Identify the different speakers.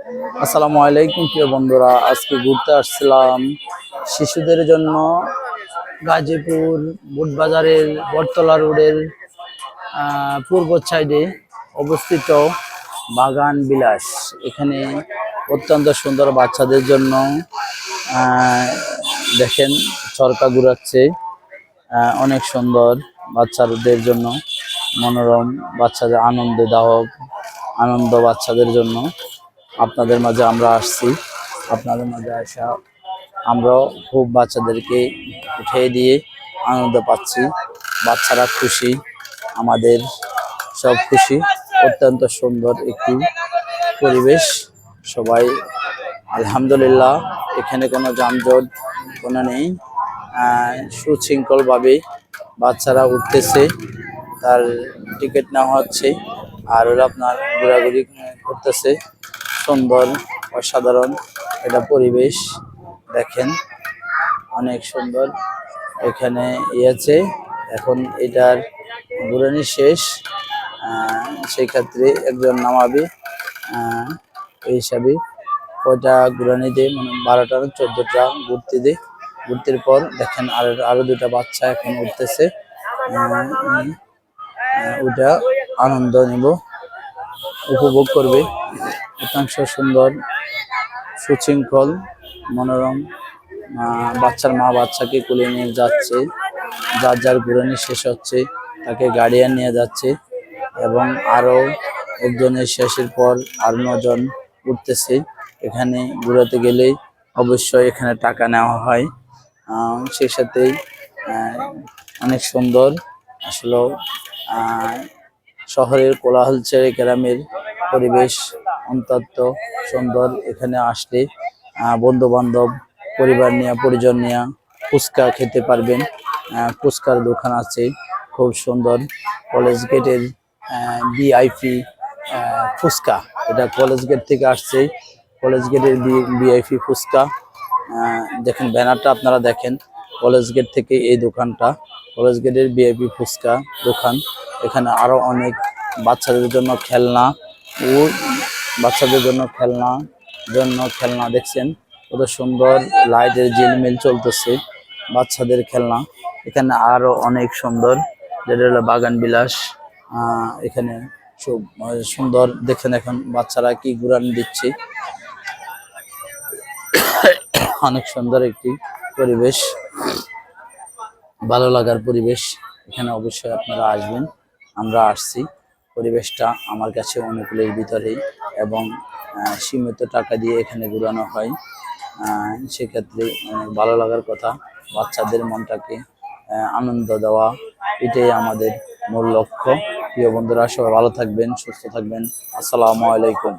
Speaker 1: আসসালামু আলাইকুম প্রিয় বন্ধুরা, আজকে ঘুরতে আসছিলাম শিশুদের জন্য গাজীপুর বুটবাজারের বটতলা রোডের পূর্ব সাইডে অবস্থিত বাগান বিলাস। এখানে অত্যন্ত সুন্দর বাচ্চাদের জন্য দেখেন চরকা ঘুরাচ্ছে, অনেক সুন্দর বাচ্চাদের জন্য, মনোরম বাচ্চাদের আনন্দদায়ক আনন্দ বাচ্চাদের জন্য আপনাদের মাঝে আমরা আসছি। আপনাদের মাঝে আসা আমরাও খুব বাচ্চাদেরকে উঠিয়ে দিয়ে আনন্দ পাচ্ছি। বাচ্চারা খুশি, আমাদের সব খুশি। অত্যন্ত সুন্দর একটি পরিবেশ। সবাই আলহামদুলিল্লাহ, এখানে কোনো যানজট কোনো নেই। সুশৃঙ্খলভাবে বাচ্চারা উঠতেছে, তার টিকিট নেওয়া হচ্ছে, আর ওরা আপনার ঘোরাঘুরি করতেছে। সুন্দর অসাধারণ এটা পরিবেশ, দেখেন অনেক সুন্দর। এখানে ইয়েছে, এখন এটার ঘুরানি শেষ, সেই ক্ষেত্রে একজন নামাবে। এই হিসাবে কয়টা ঘুরানি দেয়, মানে 12টা না 14টা ঘুরতে দেয়। ঘুরতের পর দেখেন আরো দুটা বাচ্চা এখন উঠতেছে, ওটা আনন্দ নিব, উপভোগ করবে। অত্যন্ত সুন্দর, সুশৃঙ্খল, মনোরম। বাচ্চার মা বাচ্চাকে কোলে নিয়ে যাচ্ছে, যার যার ঘুরানি শেষ হচ্ছে তাকে গার্ডিয়ান নিয়ে যাচ্ছে, এবং আরো একজনের শেষের পর আর 9জন উঠতেছে। এখানে ঘুরাতে গেলে অবশ্যই এখানে টাকা নেওয়া হয়। সেই সাথেই অনেক সুন্দর। আসলে শহরের কোলাহল ছেড়ে গ্রামের পরিবেশ অত্যন্ত সুন্দর। এখানে আসলে বন্ধু বান্ধব পরিবার নিয়ে পরিজন নিয়ে ফুচকা খেতে পারবেন। ফুচকার দোকান আছে খুব সুন্দর। কলেজ গেটের ভিআইপি ফুচকা, এটা কলেজ গেট থেকে আসছে। কলেজ গেটের ভিআইপি ফুচকা, দেখেন ব্যানারটা আপনারা দেখেন। কলেজ গেট থেকে এই দোকানটা, কলেজ গেটের ভিআইপি ফুচকা দোকান। এখানে আরো অনেক বাচ্চাদের জন্য খেলনা ও বাচ্চাদের জন্য খেলনা দেখছেন কত সুন্দর, লাইটের ঝিলমিল চলতেছে, বাচ্চাদের খেলনা। এখানে আরো অনেক সুন্দর, যেটা হলো বাগান বিলাস। এখানে খুব সুন্দর, দেখেন এখন বাচ্চারা কি ঘুরানি দিচ্ছে। অনেক সুন্দর একটি পরিবেশ, ভালো লাগার পরিবেশ। এখানে অবশ্যই আপনারা আসবেন, আমরা আসছি। পরিবেশটা আমার কাছে অনুকূলের ভিতরেই, এবং সীমিত টাকা দিয়ে এখানে ঘুরানো হয়। সেক্ষেত্রে অনেক ভালো লাগার কথা, বাচ্চাদের মনটাকে আনন্দ দেওয়া, এটাই আমাদের মূল লক্ষ্য। প্রিয় বন্ধুরা, সবাই ভালো থাকবেন, সুস্থ থাকবেন। আসসালামু আলাইকুম।